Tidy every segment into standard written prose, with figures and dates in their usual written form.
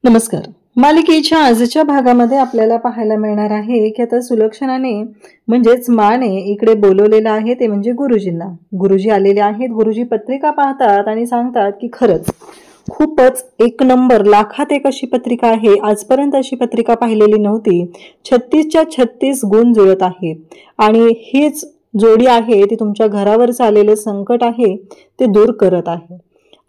नमस्कार. मालिकेच्या आजच्या भागामध्ये आपल्याला पाहायला मिळणार आहे की आता सुलक्षणाने म्हणजेच माने इकडे बोलवलेलं आहे ते म्हणजे गुरुजींना. गुरुजी आलेले आहेत. गुरुजी पत्रिका पाहतात आणि सांगतात की खरंच खूपच एक नंबर लाखात एक अशी पत्रिका आहे. आजपर्यंत अशी पत्रिका पाहिलेली नव्हती. 36च्या 36 गुण जुळत आहेत आणि हीच जोडी आहे ती तुमच्या घरावरचं आलेलं संकट आहे ते दूर करत आहे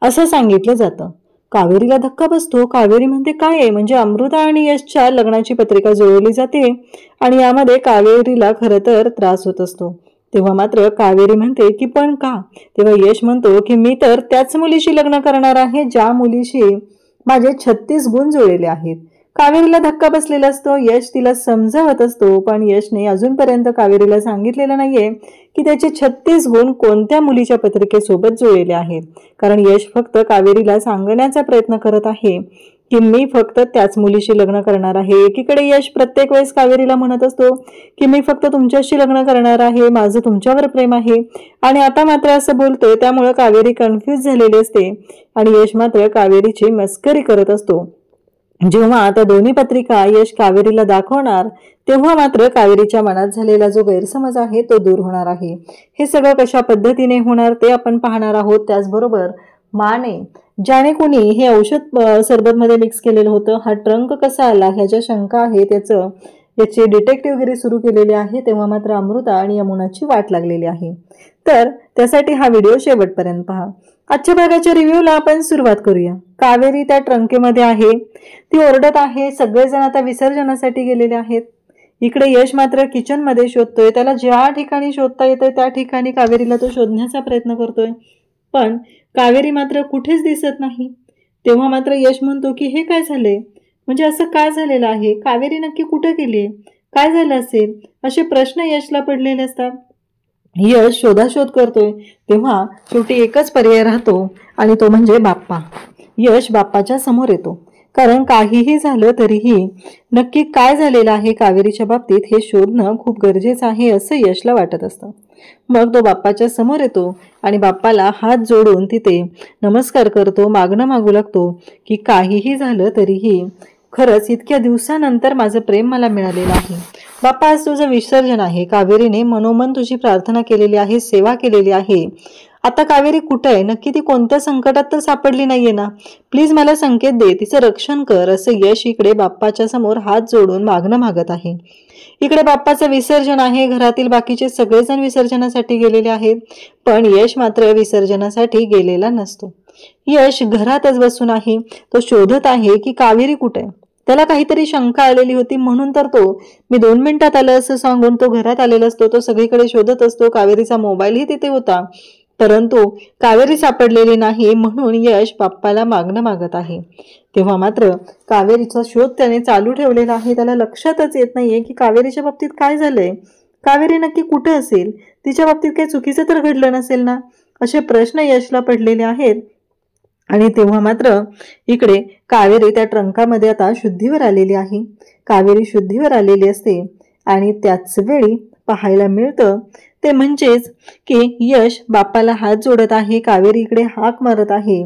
असं सांगितलं जातं. कावेरीला धक्का बसतो. कावेरी म्हणते काय आहे, म्हणजे अमृता आणि यशच्या लग्नाची पत्रिका जुळवली जाते आणि यामध्ये कावेरीला खरं तर त्रास होत असतो. तेव्हा मात्र कावेरी म्हणते की पण का. तेव्हा यश म्हणतो की मी तर त्याच मुलीशी लग्न करणार आहे ज्या मुलीशी माझे 36 गुण जुळलेले आहेत. कावेरीला धक्का बसलेला असतो. यश तिला समजावत असतो पण यशने अजूनपर्यंत कावेरीला सांगितलेलं नाहीये की त्याचे 36 गुण कोणत्या मुलीच्या पत्रिकेसोबत जुळलेले आहेत. कारण यश फक्त कावेरीला सांगण्याचा प्रयत्न करत आहे की मी फक्त त्याच मुलीशी लग्न करणार आहे. एकीकडे यश प्रत्येक वेळेस कावेरीला म्हणत असतो की मी फक्त तुमच्याशी लग्न करणार आहे, माझं तुमच्यावर प्रेम आहे, आणि आता मात्र असं बोलतोय. त्यामुळे कावेरी कन्फ्यूज झालेली असते आणि यश मात्र कावेरीची मस्करी करत असतो. जेव्हा आता दोन्ही पत्रिका यश कावेरीला दाखवणार तेव्हा मात्र कावेरीच्या मनात झालेला जो गैरसमज आहे तो दूर होणार आहे. हे सगळं कशा पद्धतीने होणार ते आपण पाहणार आहोत. त्याचबरोबर माने ज्याने कोणी हे औषध सरबत मध्ये मिक्स केलेलं होतं, हा ट्रंक कसा आला ह्याच्या शंका आहे, याची डिटेक्टिव्हगिरी सुरू केलेली आहे. तेव्हा मात्र अमृता आणि यमुनाची वाट लागलेली आहे. तर त्यासाठी हा व्हिडिओ शेवटपर्यंत पहा. आजच्या भागाच्या रिव्ह्यूला आपण सुरुवात करूया. कावेरी त्या ट्रंकेमध्ये आहे. ती ओरडत आहे. सगळेजण आता विसर्जनासाठी गेलेले आहेत. इकडे यश मात्र किचन मध्ये शोधतोय. त्याला ज्या ठिकाणी शोधता येतोय त्या ठिकाणी कावेरीला तो शोधण्याचा प्रयत्न करतोय पण कावेरी मात्र कुठेच दिसत नाही. तेव्हा मात्र यश म्हणतो की हे काय झालंय, म्हणजे असं काय झालेलं आहे, कावेरी नक्की कुठे गेलीये, काय झालं असेल, असे प्रश्न यशला पडलेले असतात. यश शोधाशोध करतोय तेव्हा शेवटी एकच पर्याय राहतो आणि तो म्हणजे बाप्पा. यश बाप्पाच्या समोर येतो. कारण काहीही झालं तरीही नक्की काय झालेलं आहे कावेरीच्या बाबतीत हे शोधणं खूप गरजेचं आहे असं यशला वाटत असतं. मग तो बाप्पाच्या समोर येतो आणि बाप्पाला हात जोडून तिथे नमस्कार करतो, मागणं मागू लागतो की काहीही झालं तरीही खरंच इतक्या दिवसानंतर माझं प्रेम मला मिळालेलं आहे. बाप्पा, आज तुझं विसर्जन आहे. कावेरीने मनोमन तुझी प्रार्थना केलेली आहे, सेवा केलेली आहे. आता कावेरी कुठं आहे, नक्की ती कोणत्या संकटात तर सापडली नाहीये ना, प्लीज मला संकेत दे, तिचं रक्षण कर, असं यश इकडे बाप्पाच्या समोर हात जोडून मागणं मागत आहे. इकडे बाप्पाचं विसर्जन आहे. घरातील बाकीचे सगळेजण विसर्जनासाठी गेलेले आहेत पण यश मात्र विसर्जनासाठी गेलेला नसतो. यश घरातच बसून आहे. तो शोधत आहे की कावेरी कुठे आहे. त्याला काहीतरी शंका आलेली होती म्हणून तर तो मी 2 मिनिटात आलं असं सांगून तो घरात आलेला असतो. तो सगळीकडे शोधत असतो. कावेरीचा मोबाईलही तिथे होता परंतु कावेरी सापडलेली नाही म्हणून यश बाप्पाला मागणं मागत आहे. तेव्हा मात्र कावेरीचा शोध त्याने चालू ठेवलेला आहे. त्याला लक्षातच येत नाहीये की कावेरीच्या बाबतीत काय झालंय, कावेरी नक्की कुठे असेल, तिच्या बाबतीत काही चुकीचं तर घडलं नसेल ना, असे प्रश्न यशला पडलेले आहेत. आणि तेव्हा मात्र इकडे कावेरी त्या ट्रंकामध्ये आता शुद्धीवर आलेली आहे. कावेरी शुद्धीवर आलेली असते आणि त्याच वेळी पाहायला मिळतं ते म्हणजेच की यश बाप्पाला हात जोडत आहे. कावेरी इकडे हाक मारत आहे.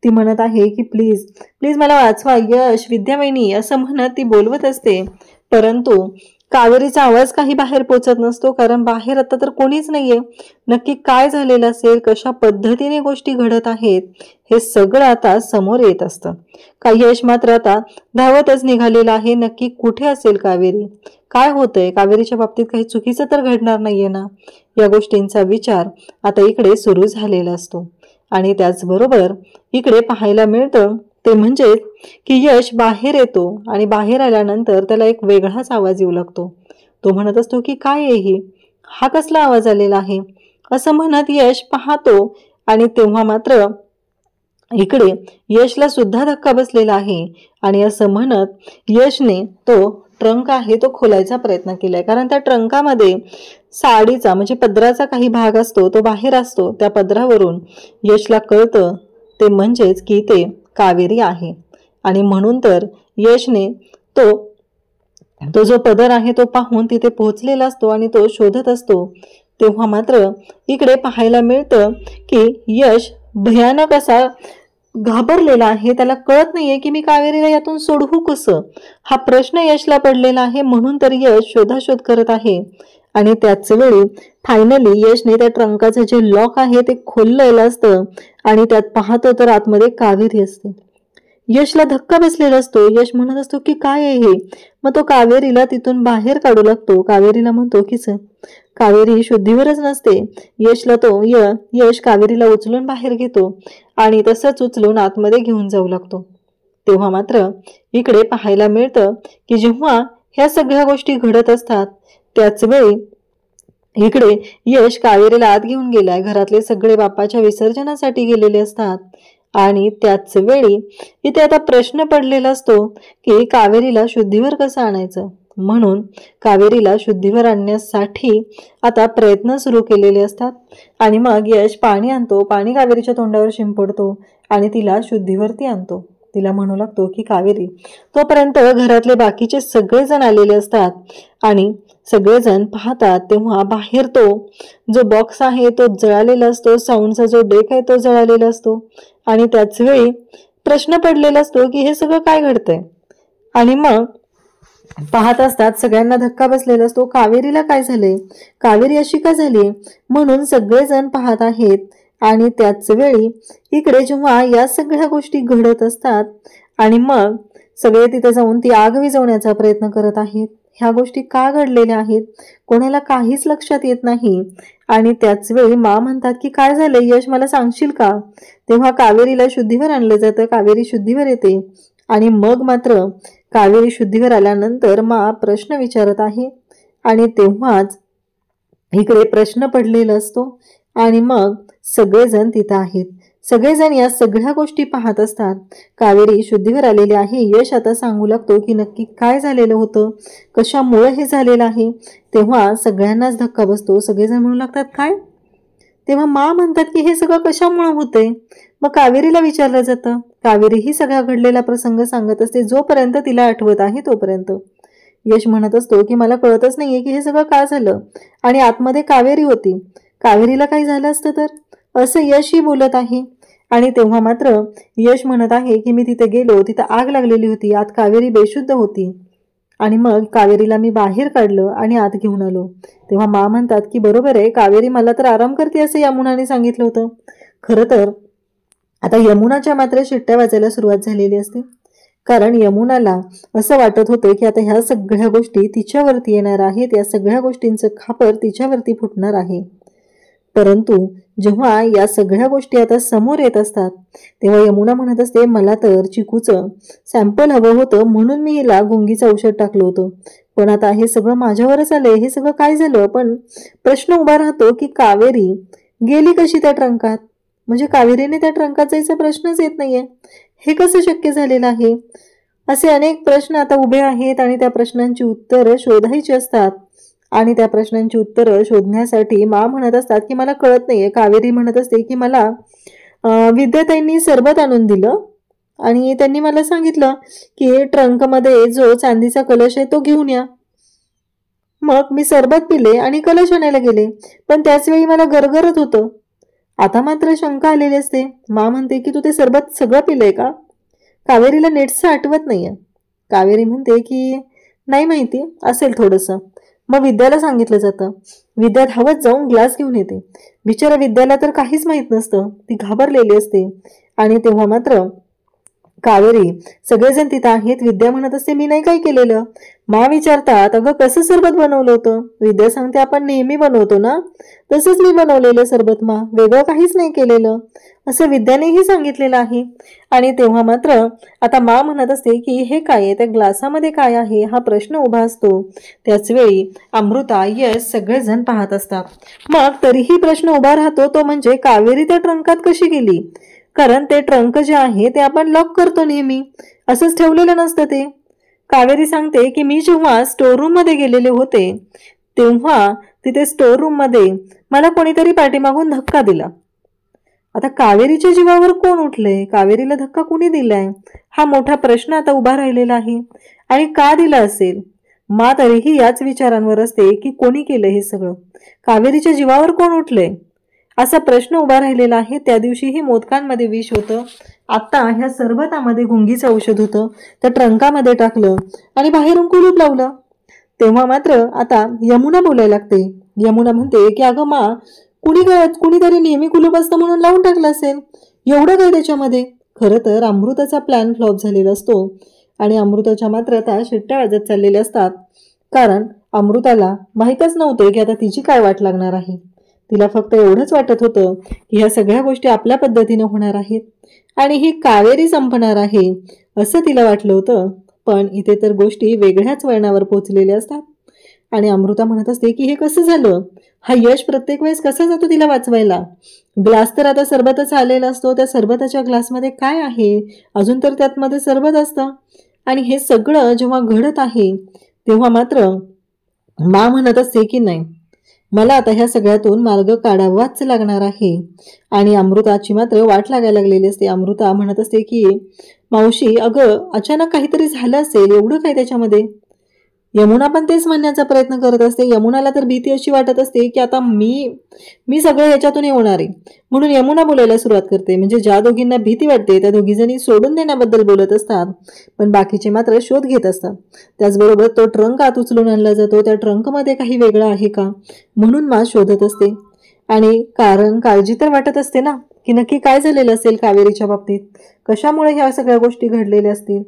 ती म्हणत आहे की प्लीज प्लीज मला वाचवा, यश, विद्यावाहिनी असं म्हणत ती बोलवत असते परंतु कावेरीचा आवाज काही बाहेर पोचत नसतो. कारण बाहेर आता तर कोणीच नाहीये. नक्की काय झालेलं असेल, कशा पद्धतीने गोष्टी घडत आहेत हे सगळं आता समोर येत असतं. यश मात्र आता धावतच निघालेला आहे. नक्की कुठे असेल कावेरी, काय होतंय, कावेरीच्या बाबतीत काही चुकीचं तर घडणार नाहीये ना, या गोष्टींचा विचार आता इकडे सुरू झालेला असतो. आणि त्याचबरोबर इकडे पाहायला मिळतं ते म्हणजे की यश बाहेर येतो आणि बाहेर आल्यानंतर त्याला एक वेगळाच आवाज येऊ लागतो. तो म्हणत असतो की काय आहे ही, हा कसला आवाज आलेला आहे, असं म्हणत यश पाहतो आणि तेव्हा मात्र इकडे यशला सुद्धा धक्का बसलेला आहे. आणि असं म्हणत यशने तो ट्रंक आहे तो खोलायचा प्रयत्न केलाय. कारण त्या ट्रंकामध्ये साडीचा म्हणजे पदराचा काही भाग असतो तो बाहेर असतो. त्या पदरावरून यशला कळतं ते म्हणजेच की ते कावेरी आहे आणि म्हणून तर यशने तो जो पदर आहे तो पाहून तिथे पोहोचलेला असतो आणि तो शोधत असतो. तेव्हा मात्र इकडे पाहायला मिळतं की यश भयानक असा घाबरलेला आहे, त्याला कळत नाहीये की मी कावेरीला यातून सोडवू कसं. हा प्रश्न यशला पडलेला आहे, म्हणून तर यश शोधाशोध करत आहे. आणि त्याच वेळी फायनली यशने त्या ट्रंकाचं जे लॉक आहे ते खोललेलं असतं आणि त्यात पाहतो तर आतमध्ये कावेरी असते. यशला धक्का बसलेला असतो. यश म्हणत असतो की काय आहे हे. मग तो कावेरीला तिथून बाहेर काढू लागतो. कावेरीला म्हणतो की कावेरी शुद्धीवरच नसते. यश कावेरीला उचलून बाहेर घेतो आणि तसंच उचलून आतमध्ये घेऊन जाऊ लागतो. तेव्हा मात्र इकडे पाहायला मिळतं की जेव्हा ह्या सगळ्या गोष्टी घडत असतात त्याच वेळी इकडे यश कावेरीला आत घेऊन गेलाय. घरातले सगळे बाप्पाच्या विसर्जनासाठी गेलेले असतात आणि त्याच वेळी इथे आता प्रश्न पडलेला असतो की कावेरीला शुद्धीवर कसं आणायचं. म्हणून कावेरीला शुद्धीवर आणण्यासाठी आता प्रयत्न सुरू केलेले असतात. आणि मग यश पाणी आणतो, पाणी कावेरीच्या तोंडावर शिंपडतो आणि तिला शुद्धीवरती आणतो. तिला म्हणू लागतो की कावेरी. तोपर्यंत घरातले बाकीचे सगळेजण आलेले असतात आणि सगळेजण पाहतात तेव्हा बाहेर तो जो बॉक्स आहे तो जळालेला असतो, साऊंडचा जो डेक आहे तो जळालेला असतो. आणि त्याच वेळी प्रश्न पडलेला असतो की हे सगळं काय घडतंय. आणि मग पाहत असतात सगळ्यांना धक्का बसलेला असतो. कावेरीला काय झाले, कावेरी अशी का झाली, म्हणून सगळेजण पाहत आहेत. आणि त्याच वेळी इकडे जेव्हा या सगळ्या गोष्टी घडत असतात आणि मग सगळे तिथे जाऊन ती आग विझवण्याचा प्रयत्न करत आहेत. ह्या गोष्टी का घडलेल्या आहेत कोणाला काहीच लक्षात येत नाही. आणि त्याच वेळी मा म्हणतात की काय झालं यश, मला सांगशील का. तेव्हा कावेरीला शुद्धीवर आणलं जातं. कावेरी शुद्धीवर येते आणि मग मात्र कावेरी शुद्धीवर आल्यानंतर मा प्रश्न विचारत आहे आणि तेव्हाच इकडे प्रश्न पडलेला असतो. आणि मग सगळेजण तिथं आहेत. सगळेजण या सगळ्या गोष्टी पाहत असतात. कावेरी शुद्धीवर आलेली आहे. यश आता सांगू लागतो की नक्की काय झालेलं होतं, कशामुळे हे झालेलं आहे. तेव्हा सगळ्यांनाच धक्का बसतो. सगळेजण म्हणू लागतात काय. तेव्हा मा म्हणतात की हे सगळं कशामुळे होतंय. मग कावेरीला विचारलं जातं. कावेरी ही सगळा घडलेला प्रसंग सांगत असते जोपर्यंत तिला आठवत आहे तोपर्यंत. यश म्हणत असतो की मला कळतच नाहीये की हे सगळं का झालं आणि आतमध्ये कावेरी होती, कावेरीला काही झालं असतं तर, असं यशही बोलत आहे. आणि तेव्हा मात्र यश म्हणत आहे की मी तिथे गेलो, तिथं आग लागलेली होती, आत कावेरी बेशुद्ध होती आणि मग कावेरीला मी बाहेर काढलं आणि आत घेऊन आलो. तेव्हा मा म्हणतात की बरोबर आहे, कावेरी मला तर आराम करते असं यमुनाने सांगितलं होतं. खरं तर आता यमुनाच्या मात्र शिट्ट्या वाजायला सुरुवात झालेली असते. कारण यमुनाला असं वाटत होतं की आता ह्या सगळ्या गोष्टी तिच्यावरती येणार आहेत, या सगळ्या गोष्टींचं खापर तिच्यावरती फुटणार आहे. परंतु जेव्हा या सगळ्या गोष्टी आता समोर येत असतात तेव्हा यमुना म्हणत असते मला तर चिकूचं सॅम्पल हवं होतं म्हणून मी हिला गुंगीचं औषध टाकलं होतं, पण आता हे सगळं माझ्यावरच आलंय, हे सगळं काय झालं. पण प्रश्न उभा राहतो की कावेरी गेली कशी त्या ट्रंकात. म्हणजे कावेरीने त्या ट्रंकात जायचा प्रश्नच येत नाहीये. हे कसं शक्य झालेलं आहे. असे अनेक प्रश्न आता उभे आहेत आणि त्या प्रश्नांची उत्तरं शोधायची असतात. आणि त्या प्रश्नांची उत्तरं शोधण्यासाठी मा म्हणत असतात की मला कळत नाहीये. कावेरी म्हणत असते की मला विद्याताईंनी सरबत आणून दिलं आणि त्यांनी मला सांगितलं की ट्रंकमध्ये जो चांदीचा कलश आहे तो घेऊन या. मग मी सरबत पिले आणि कलश आणायला गेले, पण त्याच वेळी मला गरगरत होतं. आता मात्र शंका आलेली असते. मा म्हणते की तू ते सरबत सगळं पिलंय का. कावेरीला नीटसं आठवत नाहीये. कावेरी म्हणते की नाही माहिती, असेल थोडंसं. मग विद्याला सांगितलं जातं. विद्या धावत जाऊन ग्लास घेऊन येते. बिचारा विद्याला तर काहीच माहित नसतं, ती घाबरलेली असते. आणि तेव्हा मात्र कावेरी सगळेजण तिथं आहेत. विद्या म्हणत असते मी नाही काय केलेलं. मा विचारतात अगं कसं सरबत बनवलं होतं. विद्या सांगते आपण नेहमी बनवतो ना, तसंच मी बनवलेलं सरबत मा, वेगळं काहीच नाही केलेलं, असं विद्यानेही सांगितलेलं आहे. आणि तेव्हा मात्र आता मा म्हणत असते की हे काय आहे, त्या ग्लासामध्ये काय आहे, हा प्रश्न उभा असतो. त्याच वेळी अमृता यश सगळेजण पाहत असतात. मग तरीही प्रश्न उभा राहतो तो म्हणजे कावेरी त्या ट्रंकात कशी गेली. कारण ते ट्रंक जे आहे ते आपण लॉक करतो नेहमी, असंच ठेवलेलं नसतं ते. कावेरी सांगते की मी जेव्हा स्टोर रूम मध्ये गेलेले होते तेव्हा तिथे स्टोर रूम मध्ये मला कोणीतरी पाठीमागून धक्का दिला. आता कावेरीच्या जीवावर कोण उठलंय, कावेरीला धक्का कोणी दिलाय, हा मोठा प्रश्न आता उभा राहिलेला आहे. आणि का दिला असेल. मा तरीही याच विचारांवर असते की कोणी केलं हे सगळं, कावेरीच्या जीवावर कोण उठलंय, असा प्रश्न उभा राहिलेला आहे. त्या दिवशीही मोदकांमध्ये विष होतं आता ह्या सरबतामध्ये गुंगीचं औषध होतं, त्या ट्रंकामध्ये टाकलं आणि बाहेरून कुलूप लावलं. तेव्हा मात्र आता यमुना बोलायला लागते. यमुना म्हणते की अगं मा, कुणीतरी नेहमी कुलूप असतं म्हणून लावून टाकलं असेल, एवढं काय त्याच्यामध्ये. खरं तर अमृताचा प्लॅन फ्लॉप झालेला असतो आणि अमृताच्या मात्र आता शिट्ट्या वाजत चाललेल्या असतात. कारण अमृताला माहीतच नव्हतं की आता तिची काय वाट लागणार आहे. तिला फक्त एवढंच वाटत होतं की ह्या सगळ्या गोष्टी आपल्या पद्धतीने होणार आहेत आणि ही कावेरी संपणार आहे असं तिला वाटलं होतं. पण इथे तर गोष्टी वेगळ्याच वळणावर पोहोचलेल्या असतात आणि अमृता म्हणत असते की हे कसं झालं, हा यश प्रत्येक वेळेस कसा जातो तिला वाचवायला. ग्लास तर आता सरबताचा आलेला असतो, त्या सरबताच्या ग्लासमध्ये काय आहे, अजून तर त्यातमध्ये सरबत असतं. आणि हे सगळं जेव्हा घडत आहे तेव्हा मात्र मा म्हणत असते की नाही, मला आता ह्या सगळ्यातून मार्ग काढावाच लागणार आहे. आणि अमृताची मात्र वाट लागायला लागलेली असते. अमृता म्हणत असते की मावशी, अगं अचानक काहीतरी झालं असेल, एवढं काय त्याच्यामध्ये. यमुना पण तेच म्हणण्याचा प्रयत्न करत असते. यमुनाला तर भीती अशी वाटत असते की आता मी सगळं याच्यातून येणार आहे. म्हणून यमुना बोलायला सुरुवात करते. म्हणजे ज्या दोघींना भीती वाटते त्या दोघीजणी सोडून देण्याबद्दल बोलत असतात, पण बाकीचे मात्र शोध घेत असतात. त्याचबरोबर तो ट्रंक आत उचलून आणला जातो, त्या ट्रंकमध्ये काही वेगळं आहे का म्हणून मा शोधत असते. आणि कारण काळजी तर वाटत असते ना की नक्की काय झालेलं असेल कावेरीच्या बाबतीत, कशामुळे ह्या सगळ्या गोष्टी घडलेल्या असतील.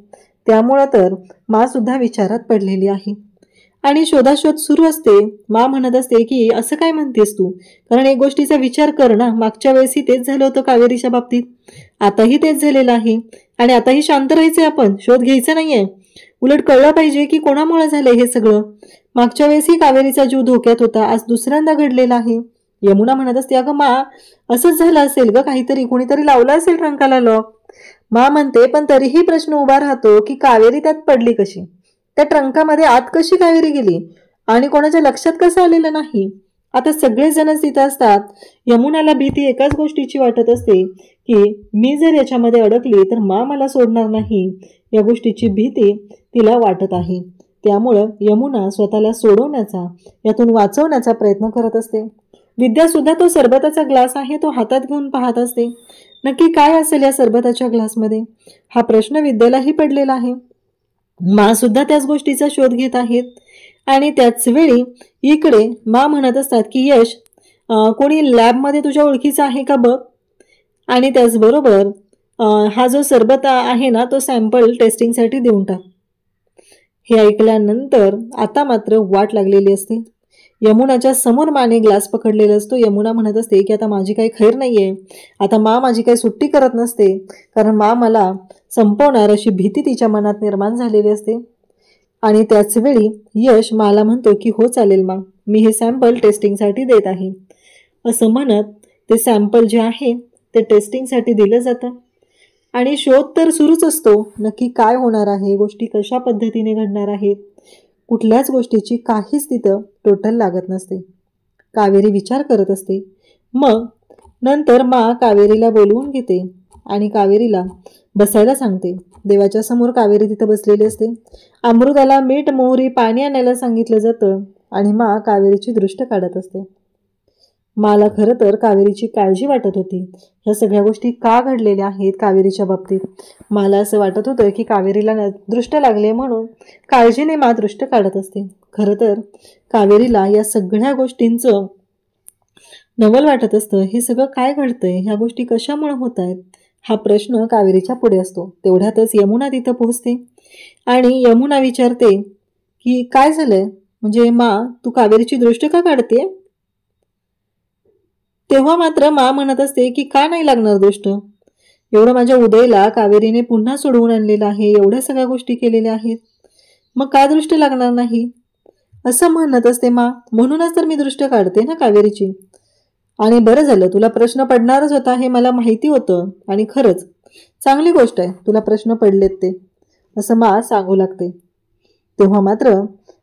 त्यामुळं तर मा सुद्धा विचारात पडलेली आहे आणि शोधाशोध सुरू असते. मा म्हणत असते की असं काय म्हणतेस तू, कारण एक गोष्टीचा विचार कर ना, मागच्या वेळेसही तेच झालं होतं कावेरीच्या बाबतीत, आताही तेच झालेलं आहे आणि आताही शांत राहायचंय, आपण शोध घ्यायचा नाहीये. उलट कळलं पाहिजे की कोणामुळे झालंय हे सगळं. मागच्या वेळेसही कावेरीचा जीव धोक्यात होता, आज दुसऱ्यांदा घडलेला आहे. यमुना म्हणत असते अगं मा, असंच झालं असेल ग, काहीतरी कोणीतरी लावलं असेल ट्रंकाला लॉक. मा म्हणते पण तरीही प्रश्न उभा राहतो की कावेरी त्यात पडली कशी, त्या ट्रंकामध्ये आत कशी कावेरी गेली आणि कोणाच्या लक्षात कसं आलेलं नाही. आता सगळेजणच तिथं असतात. यमुनाला भीती एकाच गोष्टीची वाटत असते की मी जर याच्यामध्ये अडकली तर मा मला सोडणार नाही, या गोष्टीची भीती तिला वाटत आहे. त्यामुळं यमुना स्वतःला सोडवण्याचा, यातून वाचवण्याचा प्रयत्न करत असते. विद्या सुद्धा तो सरबताचा ग्लास आहे तो हातात घेऊन पाहत असते. नक्की काय असेल या सरबताच्या ग्लासमध्ये, हा प्रश्न विद्यालाही पडलेला आहे. मा सुद्धा त्याच गोष्टीचा शोध घेत आहेत. आणि त्याच वेळी इकडे मा म्हणत असतात की यश, कोणी लॅबमध्ये तुझ्या ओळखीचा आहे का बघ, आणि त्याचबरोबर हा जो सरबत आहे ना तो सॅम्पल टेस्टिंगसाठी देऊन टाक. हे ऐकल्यानंतर आता मात्र वाट लागलेली असते. यमुनाच्या समोर माने ग्लास पकडलेला असतो. यमुना म्हणत असते की आता माझी काही खैर नाहीये, आता मा माझी काही सुट्टी करत नसते, कारण मा मला संपवणार अशी भीती तिच्या मनात निर्माण झालेली असते. आणि त्याच वेळी यश माला म्हणतो की हो चालेल मा, मी हे सॅम्पल टेस्टिंगसाठी देत आहे. असं म्हणत ते सॅम्पल जे आहे ते टेस्टिंगसाठी दिलं जातं आणि शोध तर सुरूच असतो. नक्की काय होणार आहे, गोष्टी कशा पद्धतीने घडणार आहेत, कुठल्याच गोष्टीची काहीच तिथं टोटल लागत नसते. कावेरी विचार करत असते. मग नंतर मा कावेरीला बोलवून घेते आणि कावेरीला बसायला सांगते. देवाच्या समोर कावेरी तिथं बसलेली असते. अमृताला मीठ मोहरी पाणी आणायला सांगितलं जातं आणि मा कावेरीची दृष्ट काढत असते. माला खरं तर कावेरीची काळजी वाटत होती. ह्या सगळ्या गोष्टी का घडलेल्या आहेत कावेरीच्या बाबतीत. मला असं वाटत होतं की कावेरीला दृष्ट लागले म्हणून काळजीने मा दृष्ट काढत असते. खरं तर कावेरीला या सगळ्या गोष्टींचं नवल वाटत असतं. हे सगळं काय घडतंय, ह्या गोष्टी कशामुळे होत आहेत, हा प्रश्न कावेरीच्या पुढे असतो. तेवढ्यातच यमुना तिथं पोहोचते आणि यमुना विचारते की काय झालंय, म्हणजे मा तू कावेरीची दृष्ट का काढते. तेव्हा मात्र मा म्हणत असते की का नाही लागणार दृष्ट, एवढं माझ्या उदयला कावेरीने पुन्हा सोडवून आणलेलं आहे, एवढ्या सगळ्या गोष्टी केलेल्या आहेत, मग का दृष्ट लागणार नाही असं म्हणत असते मा. म्हणूनच तर मी दृष्ट काढते ना कावेरीची. आणि बरं झालं, तुला प्रश्न पडणारच होता हे मला माहिती होतं आणि खरंच चांगली गोष्ट आहे तुला प्रश्न पडलेत ते, असं मा सांगू लागते. तेव्हा मात्र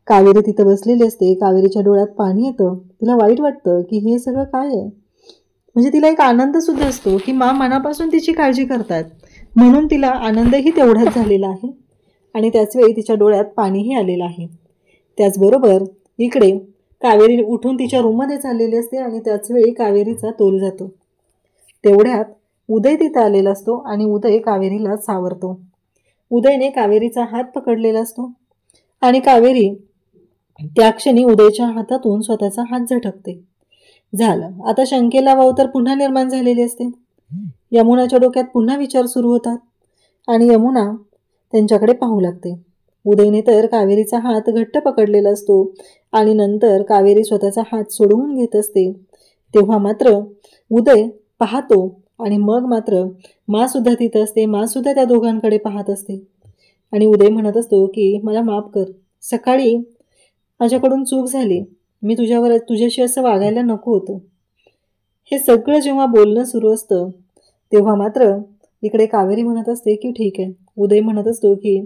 कावेरी तिथं बसलेली असते. कावेरीच्या डोळ्यात पाणी येतं. तिला वाईट वाटतं की हे सगळं काय आहे. म्हणजे तिला एक आनंद सुद्धा असतो की मा मनापासून तिची काळजी करतात, म्हणून तिला आनंदही तेवढाच झालेला आहे आणि त्याचवेळी तिच्या डोळ्यात पाणीही आलेलं आहे. त्याचबरोबर इकडे कावेरी उठून तिच्या रूममध्ये चाललेली असते आणि त्याचवेळी कावेरीचा तोल जातो. तेवढ्यात उदय तिथे आलेला असतो आणि उदय कावेरीला सावरतो. उदयने कावेरीचा हात पकडलेला असतो आणि कावेरी त्या क्षणी उदयच्या हातातून स्वतःचा हात झटकते. झालं, आता शंकेला वाव तर पुन्हा निर्माण झालेली असते. यमुनाच्या डोक्यात पुन्हा विचार सुरू होतात आणि यमुना त्यांच्याकडे पाहू लागते. उदयने तर कावेरीचा हात घट्ट पकडलेला असतो आणि नंतर कावेरी स्वतःचा हात सोडवून घेत असते. तेव्हा मात्र उदय पाहतो आणि मग मात्र मा सुद्धा तिथं असते. मा सुद्धा त्या दोघांकडे पाहत असते आणि उदय म्हणत असतो की मला माफ कर, सकाळी माझ्याकडून चूक झाली, मी तुझ्याशी असं वागायला नको होतं. हे सगळं जेव्हा बोलणं सुरू असतं तेव्हा मात्र इकडे कावेरी म्हणत असते की ठीक आहे. उदय म्हणत असतो की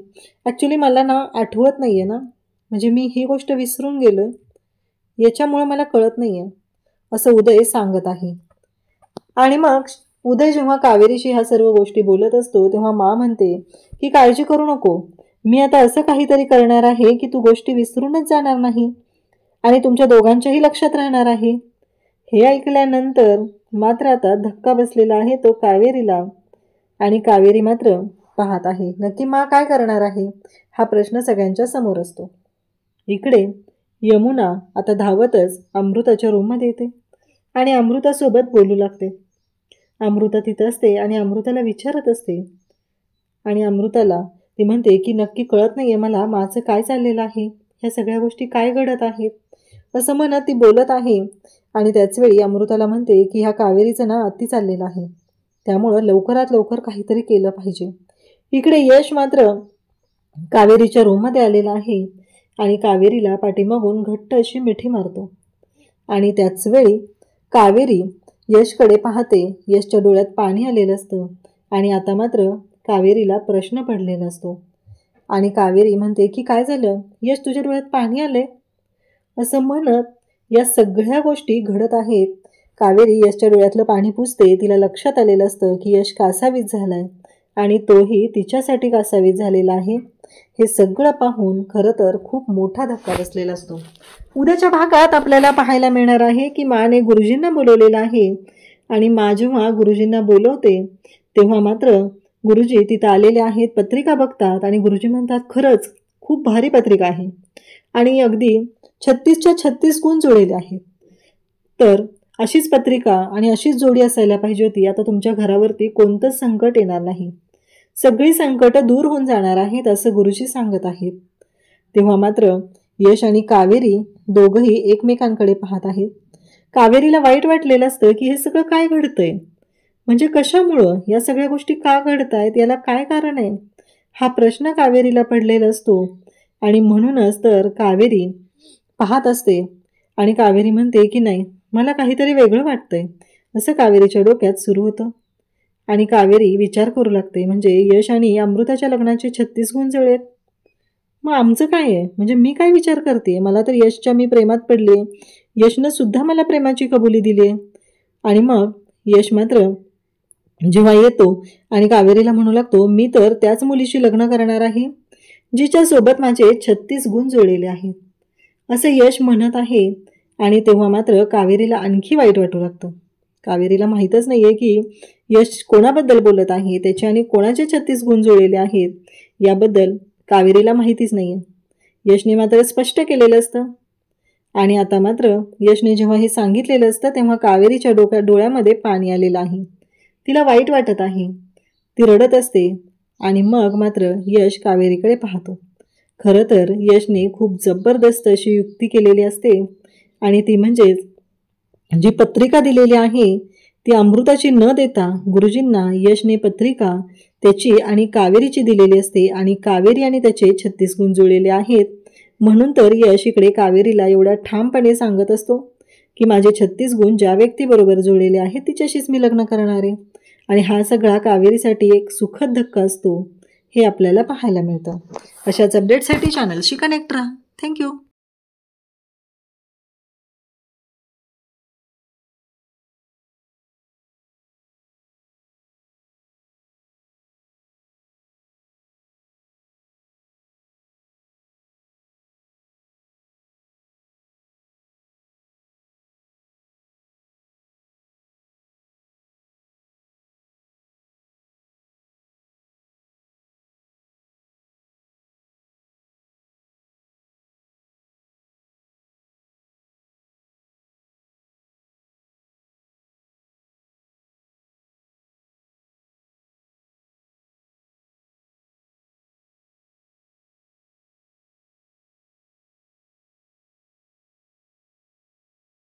ॲक्च्युली मला ना आठवत नाही आहे ना, म्हणजे मी ही गोष्ट विसरून गेलो, याच्यामुळं मला कळत नाही आहे, असं उदय सांगत आहे. आणि मग उदय जेव्हा कावेरीशी ह्या सर्व गोष्टी बोलत असतो तेव्हा मा म्हणते की काळजी करू नको, मी आता असं काहीतरी करणार आहे की तू गोष्टी विसरूनच जाणार नाही आणि तुमच्या दोघांच्याही लक्षात राहणार आहे. हे ऐकल्यानंतर मात्र आता धक्का बसलेला आहे तो कावेरीला आणि कावेरी मात्र पाहत आहे नक्की मा काय करणार आहे हा प्रश्न सगळ्यांच्या समोर असतो. इकडे यमुना आता धावतच अमृताच्या रूममध्ये येते आणि अमृतासोबत बोलू लागते. अमृता तिथं असते आणि अमृताला विचारत असते आणि अमृताला ती म्हणते की नक्की कळत नाही आहे मला माझं काय चाललेलं आहे, ह्या सगळ्या गोष्टी काय घडत आहेत, असं म्हणत ती बोलत आहे. आणि त्याचवेळी अमृताला म्हणते की ह्या कावेरीचं ना अति चाललेलं आहे, त्यामुळं लवकरात लवकर काहीतरी केलं पाहिजे. इकडे यश मात्र कावेरीच्या रूममध्ये आलेला आहे आणि कावेरीला पाठीमागून घट्ट अशी मिठी मारतो आणि त्याचवेळी कावेरी यशकडे पाहते. यशच्या डोळ्यात पाणी आलेलं असतं आणि आता मात्र कावेरीला प्रश्न पडलेला असतो आणि कावेरी म्हणते की काय झालं यश, तुझ्या डोळ्यात पाणी आलंय, असं म्हणत या सगळ्या गोष्टी घडत आहेत. कावेरी यशच्या डोळ्यातलं पाणी पुसते. तिला लक्षात आलेलं असतं की यश कासावीस झालाय आणि तोही तिच्यासाठी कासावीस झालेला आहे. हे सगळं पाहून खरं तर खूप मोठा धक्का बसलेला असतो. उद्याच्या भागात आपल्याला पाहायला मिळणार आहे की माने गुरुजींना बोलवलेलं आहे आणि मा जेव्हा गुरुजींना बोलवते तेव्हा मात्र गुरुजी तिथं आलेले आहेत, पत्रिका बघतात आणि गुरुजी म्हणतात खरंच खूप भारी पत्रिका आहे आणि अगदी 36च्या 36 गुण जोडलेले आहेत. तर अशीच पत्रिका आणि अशीच जोडी असायला पाहिजे होती. आता तुमच्या घरावरती कोणतंच संकट येणार नाही, सगळी संकट दूर होऊन जाणार आहेत असं गुरुजी सांगत आहेत. तेव्हा मात्र यश आणि कावेरी दोघंही एकमेकांकडे पाहत आहेत. कावेरीला वाईट वाटलेलं असतं की हे सगळं काय घडतंय, म्हणजे कशामुळं या सगळ्या गोष्टी का घडतायत, याला काय कारण आहे, हा प्रश्न कावेरीला पडलेला असतो आणि म्हणूनच तर कावेरी पाहत असते आणि कावेरी म्हणते की नाही मला काहीतरी वेगळं वाटतंय, असं कावेरीच्या डोक्यात सुरू होतं आणि कावेरी विचार करू लागते म्हणजे यश आणि अमृताच्या लग्नाचे 36 गुण जुळलेत, मग आमचं काय आहे, म्हणजे मी काय विचार करते, मला तर यशच्या मी प्रेमात पडले, यशनं सुद्धा मला प्रेमाची कबुली दिली आणि मग यश मात्र जेव्हा येतो आणि कावेरीला म्हणू लागतो मी तर त्याच मुलीशी लग्न करणार आहे जिच्यासोबत माझे 36 गुण जुळलेले आहेत, असं यश म्हणत आहे. आणि तेव्हा मात्र कावेरीला आणखी वाईट वाटू लागतं. कावेरीला माहीतच नाही आहे की यश कोणाबद्दल बोलत आहे, त्याचे आणि कोणाचे 36 गुण जुळलेले आहेत याबद्दल कावेरीला माहितीच नाही आहे. यशने मात्र स्पष्ट केलेलं असतं आणि आता मात्र यशने जेव्हा हे सांगितलेलं असतं तेव्हा कावेरीच्या डोळ्यामध्ये पाणी आलेलं आहे. तिला वाईट वाटत आहे, ती रडत असते आणि मग मात्र यश कावेरीकडे पाहतो. खरं तर यशने खूप जबरदस्त अशी युक्ती केलेली असते आणि ती म्हणजेच जी पत्रिका दिलेली आहे ती अमृताची न देता गुरुजींना यशने पत्रिका त्याची आणि कावेरीची दिलेली असते आणि कावेरी आणि त्याचे 36 गुण जुळलेले आहेत. म्हणून तर यश इकडे कावेरीला एवढ्या ठामपणे सांगत असतो की माझे 36 गुण ज्या व्यक्तीबरोबर जुळलेले आहेत तिच्याशीच मी लग्न करणार आहे आणि हा सगळा कावेरीसाठी एक सुखद धक्का असतो, हे आपल्याला पाहायला मिळतं. अशाच अपडेटसाठी चॅनलशी कनेक्ट राहा. थँक्यू.